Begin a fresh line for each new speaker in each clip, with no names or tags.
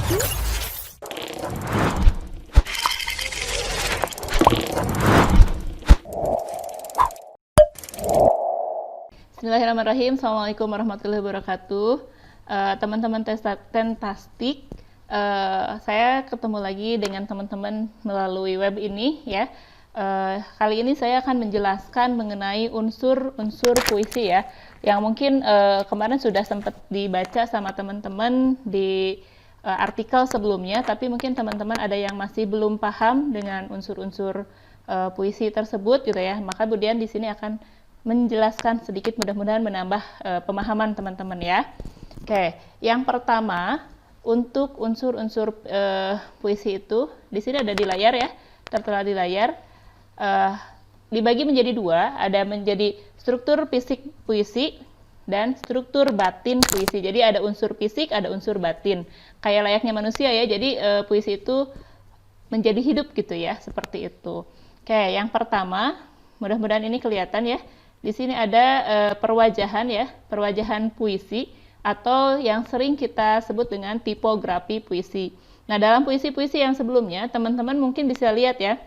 Bismillahirrahmanirrahim. Assalamualaikum warahmatullahi wabarakatuh. Teman-teman Tentastik, saya ketemu lagi dengan teman-teman melalui web ini ya. Kali ini saya akan menjelaskan mengenai unsur-unsur puisi ya, yang mungkin kemarin sudah sempat dibaca sama teman-teman di artikel sebelumnya, tapi mungkin teman-teman ada yang masih belum paham dengan unsur-unsur puisi tersebut gitu ya. Maka kemudian di sini akan menjelaskan sedikit, mudah-mudahan menambah pemahaman teman-teman ya. Oke, yang pertama untuk unsur-unsur puisi itu di sini ada di layar ya, tertera di layar. Dibagi menjadi dua, ada menjadi struktur fisik puisi dan struktur batin puisi. Jadi ada unsur fisik, ada unsur batin. Kayak layaknya manusia ya. Jadi puisi itu menjadi hidup gitu ya, seperti itu. Oke, yang pertama, mudah-mudahan ini kelihatan ya. Di sini ada perwajahan ya, perwajahan puisi atau yang sering kita sebut dengan tipografi puisi. Nah, dalam puisi-puisi yang sebelumnya, teman-teman mungkin bisa lihat ya,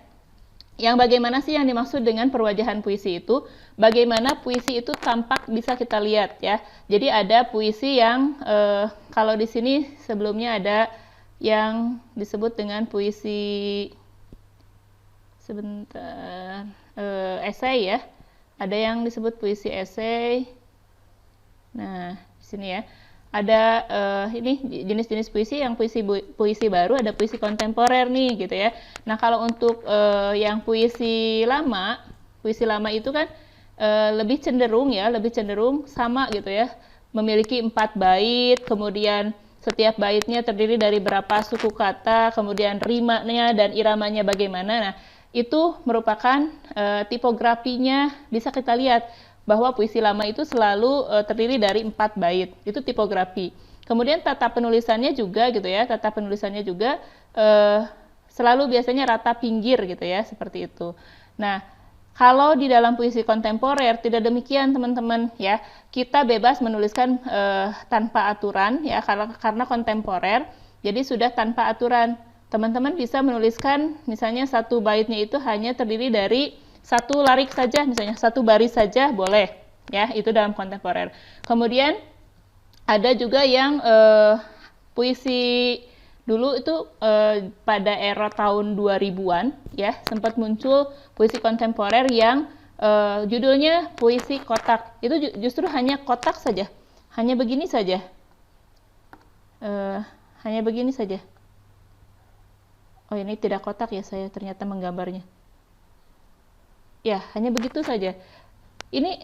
yang bagaimana sih yang dimaksud dengan perwajahan puisi itu, bagaimana puisi itu tampak bisa kita lihat ya. Jadi ada puisi yang, kalau di sini sebelumnya ada yang disebut dengan puisi, sebentar, esai ya. Ada yang disebut puisi esai. Nah, di sini ya. Ada ini jenis-jenis puisi, yang puisi baru, ada puisi kontemporer nih gitu ya. Nah, kalau untuk yang puisi lama itu kan lebih cenderung sama gitu ya. Memiliki 4 bait, kemudian setiap baitnya terdiri dari berapa suku kata, kemudian rimanya dan iramanya bagaimana. Nah, itu merupakan tipografinya, bisa kita lihat bahwa puisi lama itu selalu terdiri dari 4 bait, itu tipografi. Kemudian tata penulisannya juga gitu ya, tata penulisannya juga selalu biasanya rata pinggir gitu ya, seperti itu. Nah, kalau di dalam puisi kontemporer tidak demikian teman-teman ya, kita bebas menuliskan tanpa aturan ya, karena kontemporer, jadi sudah tanpa aturan. Teman-teman bisa menuliskan misalnya satu baitnya itu hanya terdiri dari 1 larik saja, misalnya 1 baris saja boleh ya, itu dalam kontemporer. Kemudian ada juga yang puisi dulu itu pada era tahun 2000-an ya, sempat muncul puisi kontemporer yang judulnya puisi kotak. Itu justru hanya kotak saja, hanya begini saja, hanya begini saja. Oh, ini tidak kotak ya, saya ternyata menggambarnya. Ya, hanya begitu saja. Ini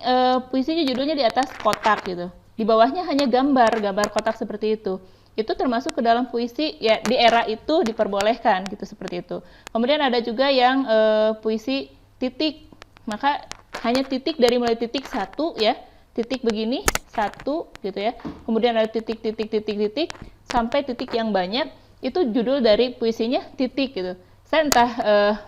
puisinya judulnya di atas kotak gitu. Di bawahnya hanya gambar kotak seperti itu. Itu termasuk ke dalam puisi ya, di era itu diperbolehkan gitu, seperti itu. Kemudian ada juga yang puisi titik. Maka hanya titik, dari mulai titik 1 ya, titik begini 1 gitu ya. Kemudian ada titik sampai titik yang banyak. Itu judul dari puisinya titik gitu. Saya entah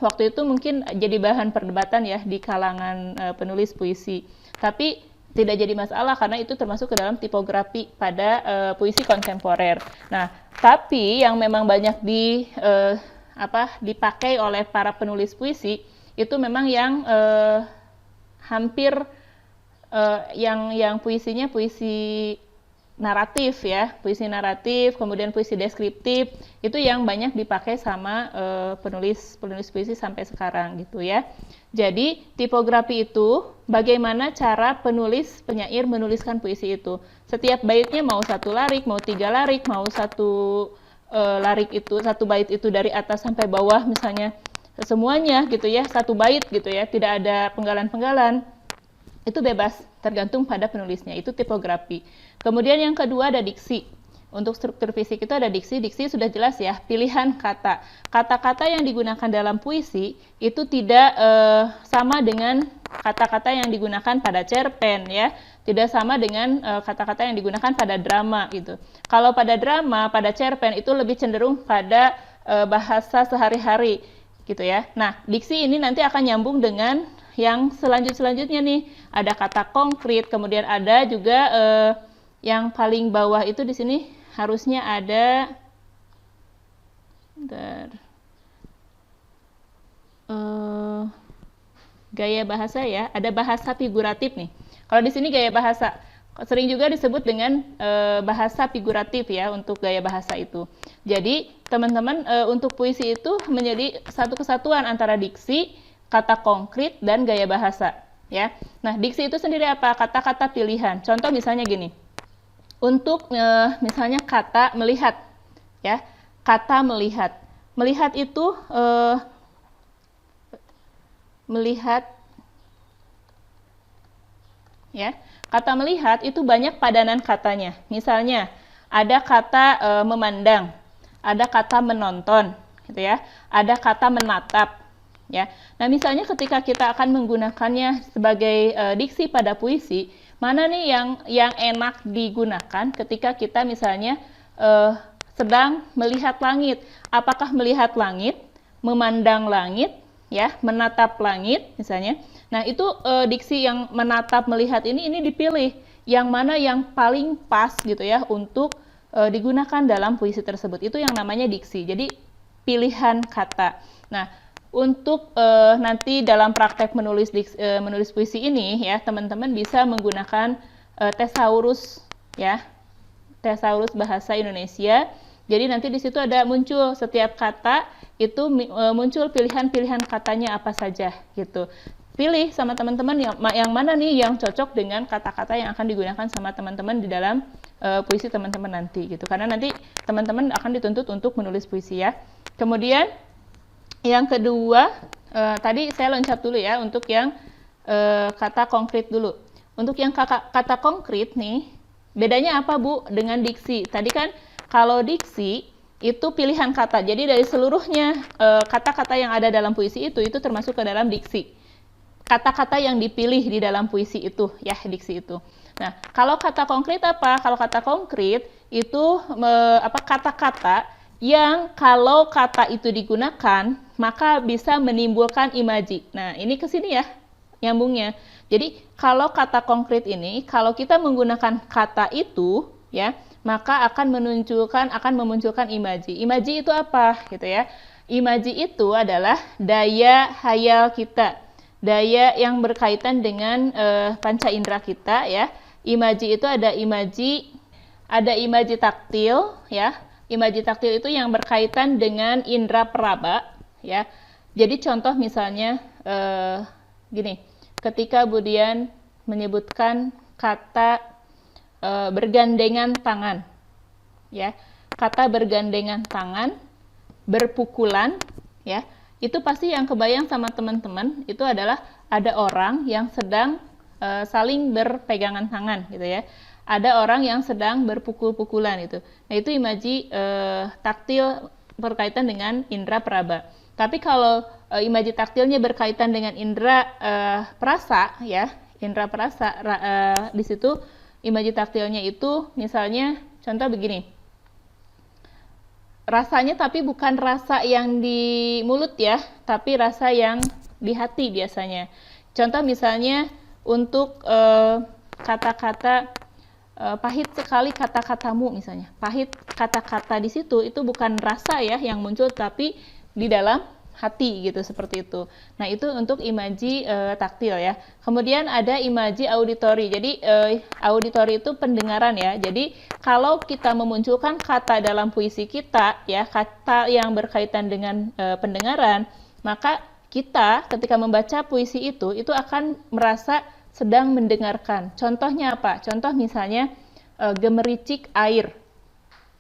waktu itu mungkin jadi bahan perdebatan ya di kalangan penulis puisi. Tapi tidak jadi masalah karena itu termasuk ke dalam tipografi pada puisi kontemporer. Nah, tapi yang memang banyak dipakai oleh para penulis puisi itu memang yang hampir yang puisinya puisi naratif ya, puisi naratif, kemudian puisi deskriptif, itu yang banyak dipakai sama penulis puisi sampai sekarang gitu ya. Jadi tipografi itu bagaimana cara penyair menuliskan puisi itu. Setiap baitnya mau 1 larik, mau 3 larik, mau 1 larik itu, 1 bait itu dari atas sampai bawah misalnya, semuanya gitu ya, 1 bait gitu ya, tidak ada penggalan-penggalan. Itu bebas, tergantung pada penulisnya, itu tipografi. Kemudian yang kedua ada diksi. Untuk struktur fisik itu ada diksi sudah jelas ya, pilihan kata. Kata-kata yang digunakan dalam puisi itu tidak sama dengan kata-kata yang digunakan pada cerpen ya, tidak sama dengan kata-kata yang digunakan pada drama gitu. Kalau pada drama, pada cerpen itu lebih cenderung pada bahasa sehari-hari gitu ya. Nah, diksi ini nanti akan nyambung dengan yang selanjutnya nih, ada kata konkret, kemudian ada juga yang paling bawah itu di sini harusnya ada Bentar. Gaya bahasa ya, ada bahasa figuratif nih. Kalau di sini gaya bahasa sering juga disebut dengan bahasa figuratif ya untuk gaya bahasa itu. Jadi teman-teman untuk puisi itu menjadi satu kesatuan antara diksi, kata konkret dan gaya bahasa ya. Nah diksi itu sendiri apa? Kata-kata pilihan. Contoh misalnya gini. Untuk misalnya kata melihat ya, kata melihat. Melihat itu melihat ya. Kata melihat itu banyak padanan katanya. Misalnya ada kata memandang, ada kata menonton, gitu ya. Ada kata menatap, ya. Nah, misalnya ketika kita akan menggunakannya sebagai diksi pada puisi, mana nih yang enak digunakan ketika kita misalnya sedang melihat langit? Apakah melihat langit, memandang langit, ya, menatap langit misalnya. Nah, itu diksi yang menatap, melihat ini dipilih yang mana yang paling pas gitu ya untuk digunakan dalam puisi tersebut. Itu yang namanya diksi. Jadi pilihan kata. Nah, untuk nanti dalam praktek menulis puisi ini ya, teman-teman bisa menggunakan thesaurus ya. Thesaurus bahasa Indonesia. Jadi nanti di situ ada muncul setiap kata itu muncul pilihan-pilihan katanya apa saja gitu. Pilih sama teman-teman yang mana nih yang cocok dengan kata-kata yang akan digunakan sama teman-teman di dalam puisi teman-teman nanti gitu. Karena nanti teman-teman akan dituntut untuk menulis puisi ya. Kemudian yang kedua, tadi saya loncat dulu ya untuk yang kata konkret dulu. Untuk yang kata konkret nih, bedanya apa Bu dengan diksi? Tadi kan kalau diksi itu pilihan kata. Jadi dari seluruhnya kata-kata yang ada dalam puisi itu termasuk ke dalam diksi. Kata-kata yang dipilih di dalam puisi itu, ya diksi itu. Nah, kalau kata konkret apa? Kalau kata konkret itu kata-kata yang kalau kata itu digunakan maka bisa menimbulkan imaji. Nah, ini ke sini ya nyambungnya. Jadi kalau kata konkret ini, kalau kita menggunakan kata itu, ya, maka akan memunculkan imaji. Imaji itu apa, gitu ya? Imaji itu adalah daya hayal kita, daya yang berkaitan dengan panca indera kita, ya. Imaji itu ada imaji taktil, ya. Imaji taktil itu yang berkaitan dengan indera peraba, ya. Jadi contoh misalnya gini, ketika Budian menyebutkan kata bergandengan tangan, ya, kata bergandengan tangan, berpukulan, ya, itu pasti yang kebayang sama teman-teman itu adalah ada orang yang sedang saling berpegangan tangan, gitu ya, ada orang yang sedang berpukul-pukulan itu. Nah itu imaji taktil berkaitan dengan indera peraba. Tapi kalau imaji taktilnya berkaitan dengan indera perasa, ya, indera perasa di situ. Imaji taktilnya itu misalnya contoh begini, rasanya tapi bukan rasa yang di mulut ya, tapi rasa yang di hati biasanya. Contoh misalnya untuk kata-kata pahit sekali kata-katamu misalnya, pahit kata-kata di situ itu bukan rasa ya yang muncul tapi di dalam hati gitu, seperti itu. Nah itu untuk imaji taktil ya. Kemudian ada imaji auditori. Jadi auditori itu pendengaran ya. Jadi kalau kita memunculkan kata dalam puisi kita ya, kata yang berkaitan dengan pendengaran, maka kita ketika membaca puisi itu akan merasa sedang mendengarkan. Contohnya apa? Contoh misalnya gemericik air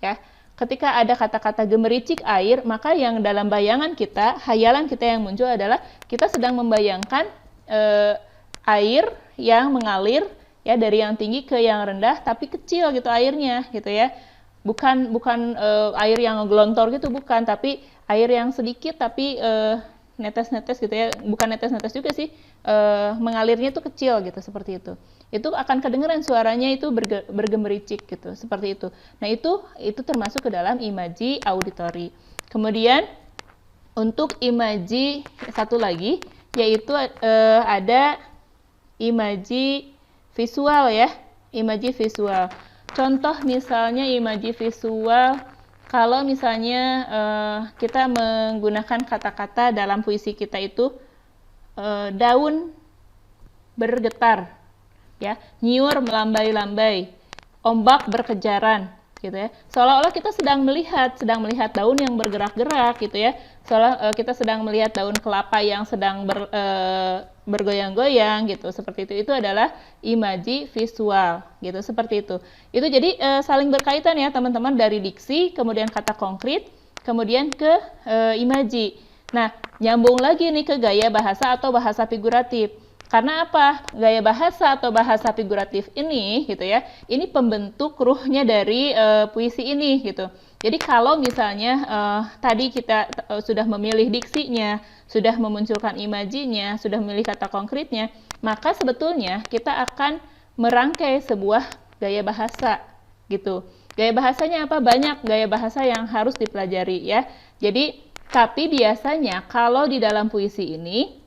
ya. Ketika ada kata-kata gemericik air, maka yang dalam bayangan kita, hayalan kita yang muncul adalah kita sedang membayangkan air yang mengalir ya dari yang tinggi ke yang rendah, tapi kecil gitu airnya gitu ya. Bukan air yang ngegelontor gitu, bukan, tapi air yang sedikit tapi netes-netes gitu ya. Bukan netes-netes juga sih, mengalirnya tuh kecil gitu, seperti itu. Itu akan kedengeran suaranya itu bergemericik gitu, seperti itu. Nah itu termasuk ke dalam imaji auditori. Kemudian untuk imaji satu lagi yaitu ada imaji visual ya, imaji visual. Contoh misalnya imaji visual kalau misalnya kita menggunakan kata-kata dalam puisi kita itu daun bergetar, ya, nyiur melambai-lambai, ombak berkejaran, gitu ya. Seolah-olah kita sedang melihat daun yang bergerak-gerak, gitu ya. Seolah kita sedang melihat daun kelapa yang sedang bergoyang-goyang, gitu. Seperti itu. Itu adalah imaji visual, gitu. Seperti itu. Itu jadi saling berkaitan ya, teman-teman, dari diksi, kemudian kata konkret, kemudian ke imaji. Nah, nyambung lagi nih ke gaya bahasa atau bahasa figuratif. Karena apa? Gaya bahasa atau bahasa figuratif ini, gitu ya, ini pembentuk ruhnya dari puisi ini, gitu. Jadi kalau misalnya tadi kita sudah memilih diksinya, sudah memunculkan imajinya, sudah memilih kata konkretnya, maka sebetulnya kita akan merangkai sebuah gaya bahasa, gitu. Gaya bahasanya apa? Banyak gaya bahasa yang harus dipelajari ya. Jadi, tapi biasanya kalau di dalam puisi ini,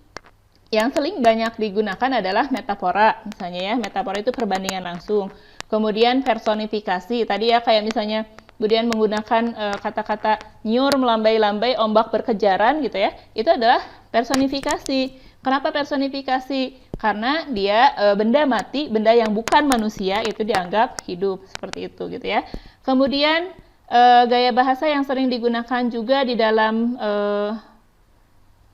yang sering banyak digunakan adalah metafora, misalnya ya, metafora itu perbandingan langsung. Kemudian personifikasi, tadi ya kayak misalnya kemudian menggunakan kata-kata nyur, melambai-lambai, ombak berkejaran gitu ya, itu adalah personifikasi. Kenapa personifikasi? Karena dia benda mati, benda yang bukan manusia itu dianggap hidup, seperti itu gitu ya. Kemudian gaya bahasa yang sering digunakan juga di dalam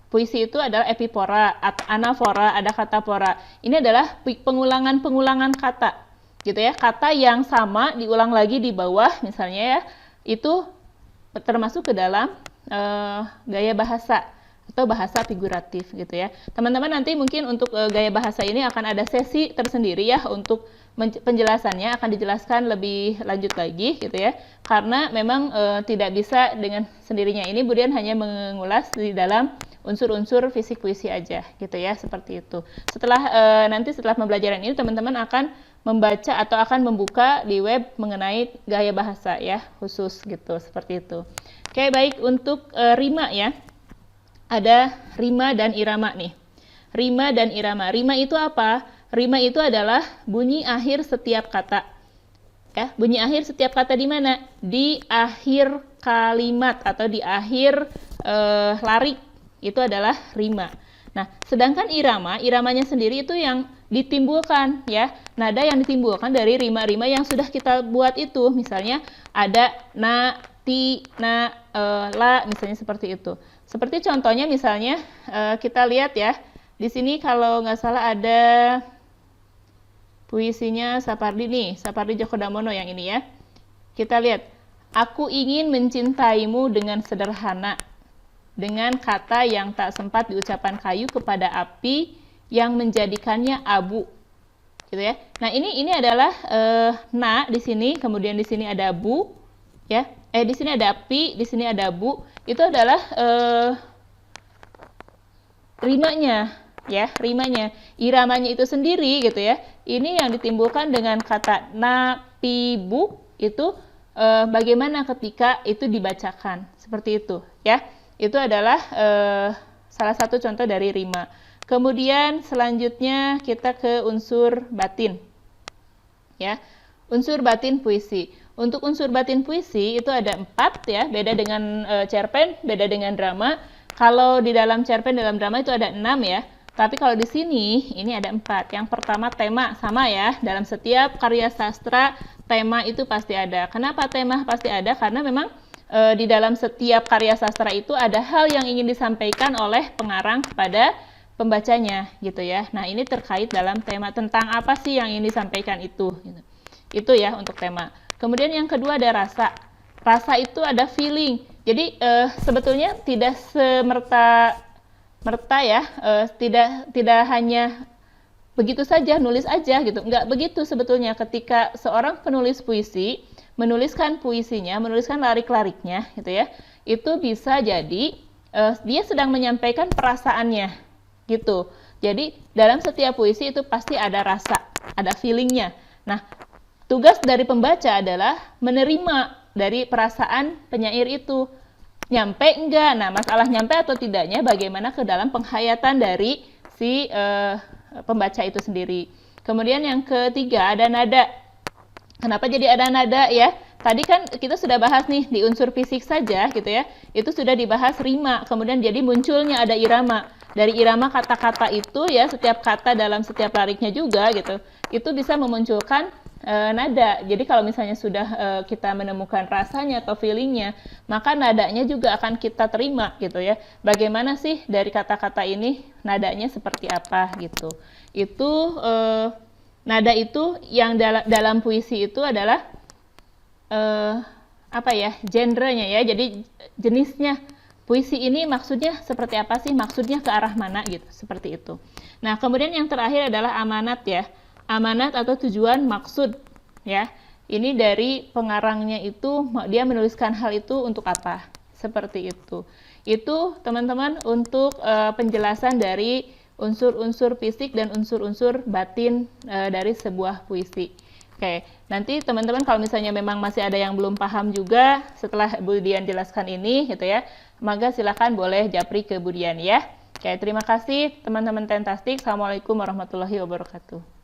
puisi itu adalah epipora, anafora, ada katapora. Ini adalah pengulangan-pengulangan kata, gitu ya. Kata yang sama diulang lagi di bawah, misalnya ya, itu termasuk ke dalam gaya bahasa atau bahasa figuratif, gitu ya. Teman-teman nanti mungkin untuk gaya bahasa ini akan ada sesi tersendiri ya untuk penjelasannya, akan dijelaskan lebih lanjut lagi, gitu ya. Karena memang tidak bisa dengan sendirinya ini, kemudian hanya mengulas di dalam unsur-unsur fisik puisi aja, gitu ya, seperti itu. Nanti setelah pembelajaran ini teman-teman akan membaca atau akan membuka di web mengenai gaya bahasa ya, khusus gitu, seperti itu. Oke, baik, untuk rima ya. Ada rima dan irama nih. Rima dan irama. Rima itu apa? Rima itu adalah bunyi akhir setiap kata. Ya, bunyi akhir setiap kata di mana? Di akhir kalimat atau di akhir larik. Itu adalah rima. Nah, sedangkan irama, iramanya sendiri itu yang ditimbulkan ya. Nada yang ditimbulkan dari rima-rima yang sudah kita buat itu. Misalnya ada na, ti, na, la, misalnya seperti itu. Seperti contohnya misalnya kita lihat ya. Di sini kalau nggak salah ada puisinya Sapardi nih, Sapardi Djoko Damono yang ini ya. Kita lihat, aku ingin mencintaimu dengan sederhana, dengan kata yang tak sempat diucapkan kayu kepada api yang menjadikannya abu, gitu ya. Nah ini adalah na di sini, kemudian di sini ada bu, ya. Di sini ada api, di sini ada bu. Itu adalah rimanya, ya, rimanya. Iramanya itu sendiri, gitu ya. Ini yang ditimbulkan dengan kata na, pi, bu, itu bagaimana ketika itu dibacakan, seperti itu, ya. Itu adalah salah satu contoh dari rima. Kemudian selanjutnya kita ke unsur batin. Ya, unsur batin puisi. Untuk unsur batin puisi itu ada 4 ya, beda dengan cerpen, beda dengan drama. Kalau di dalam cerpen, dalam drama itu ada 6 ya. Tapi kalau di sini ini ada 4. Yang pertama tema, sama ya. Dalam setiap karya sastra tema itu pasti ada. Kenapa tema pasti ada? Karena memang di dalam setiap karya sastra itu ada hal yang ingin disampaikan oleh pengarang kepada pembacanya, gitu ya. Nah, ini terkait dalam tema, tentang apa sih yang ingin disampaikan itu, gitu. Itu ya untuk tema. Kemudian yang kedua ada rasa. Rasa itu ada feeling. Jadi sebetulnya tidak semerta ya, tidak hanya begitu saja nulis aja gitu. Enggak begitu sebetulnya. Ketika seorang penulis puisi menuliskan puisinya, menuliskan larik-lariknya, gitu ya, itu bisa jadi dia sedang menyampaikan perasaannya, gitu. Jadi dalam setiap puisi itu pasti ada rasa, ada feelingnya. Nah, tugas dari pembaca adalah menerima dari perasaan penyair itu. Nyampe enggak? Nah, masalah nyampe atau tidaknya bagaimana ke dalam penghayatan dari si pembaca itu sendiri. Kemudian yang ketiga ada nada. Kenapa jadi ada nada ya? Tadi kan kita sudah bahas nih di unsur fisik saja gitu ya. Itu sudah dibahas rima, kemudian jadi munculnya ada irama. Dari irama kata-kata itu ya, setiap kata dalam setiap lariknya juga gitu. Itu bisa memunculkan nada. Jadi kalau misalnya sudah kita menemukan rasanya atau feelingnya, maka nadanya juga akan kita terima gitu ya. Bagaimana sih dari kata-kata ini nadanya seperti apa gitu. Itu nada itu yang dalam puisi itu adalah apa ya, genrenya ya. Jadi jenisnya puisi ini maksudnya seperti apa sih? Maksudnya ke arah mana gitu, seperti itu. Nah, kemudian yang terakhir adalah amanat ya. Amanat atau tujuan maksud ya. Ini dari pengarangnya itu dia menuliskan hal itu untuk apa? Seperti itu. Itu teman-teman untuk penjelasan dari unsur-unsur fisik dan unsur-unsur batin dari sebuah puisi. Oke, nanti teman-teman kalau misalnya memang masih ada yang belum paham juga setelah Bu Dian jelaskan ini gitu ya, maka silakan boleh japri ke Bu Dian ya. Oke, terima kasih teman-teman Tentastik. Assalamualaikum warahmatullahi wabarakatuh.